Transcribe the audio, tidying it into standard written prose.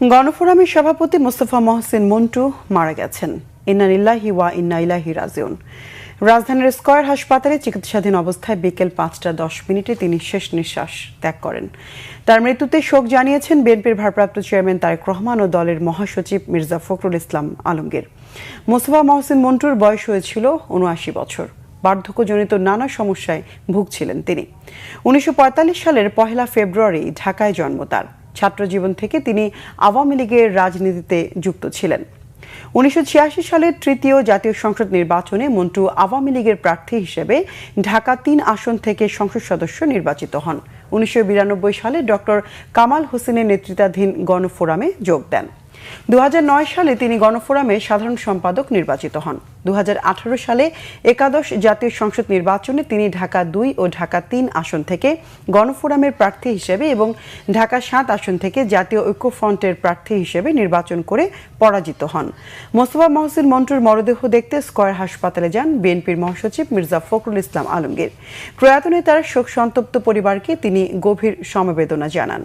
গণফোরামের সভাপতি মোস্তফা মহসিন মন্টু মারা গেছেন। ইন্না লিল্লাহি ওয়া ইন্না ইলাইহি রাজিউন। রাজধানীর স্কয়ার হাসপাতালে চিকিৎসাধীন অবস্থায় বিকেল 5:10 তিনি শেষ নিঃশ্বাস ত্যাগ করেন। তার মৃত্যুতে শোক জানিয়েছেন বিএনপির ভারপ্রাপ্ত চেয়ারম্যান তারেক রহমান ও দলের মহাসচিব মির্জা ফখরুল ইসলাম আলমগীর। মোস্তফা মহসিন মন্টুর বয়স হয়েছিল ৭৯ বছর। বার্ধক্যজনিত নানা সমস্যায় ভুগছিলেন তিনি। ১৯৪৫ সালের ১ ফেব্রুয়ারি ঢাকায় জন্ম তার। ছাত্রজীবন থেকে তিনি আওয়ামী লীগের রাজনীতিতে যুক্ত ছিলেন। ১৯৮৬ সালের তৃতীয় জাতীয় সংসদ নির্বাচনে মন্টু আওয়ামী লীগের প্রার্থী হিসেবে ঢাকা ৩ আসন থেকে সংসদ সদস্য নির্বাচিত হন। ১৯৯২ সালে ডক্টর কামাল হোসেনের নেতৃত্বাধীন গণফোরামে যোগ দেন। ২০০৯ সালে তিনি গণফোরামের সাধারণ সম্পাদক নির্বাচিত হন। ২০১৮ সালে একাদশ জাতীয় সংসদ নির্বাচনে তিনি ঢাকা ২ ও ঢাকা ৩ আসন থেকে গণফোরামের প্রার্থী হিসেবে এবং ঢাকা ৭ আসন থেকে জাতীয় ঐক্যফ্রন্টের প্রার্থী হিসেবে নির্বাচন করে পরাজিত হন। মোস্তফা মহসিন মন্টুর মরদেহ দেখতে স্কয়ার হাসপাতালে যান বিএনপির মহাসচিব মির্জা ফখরুল ইসলাম আলমগীর। প্রয়াত নেতার শোক সন্তপ্ত পরিবারকে তিনি গভীর সমবেদনা জানান।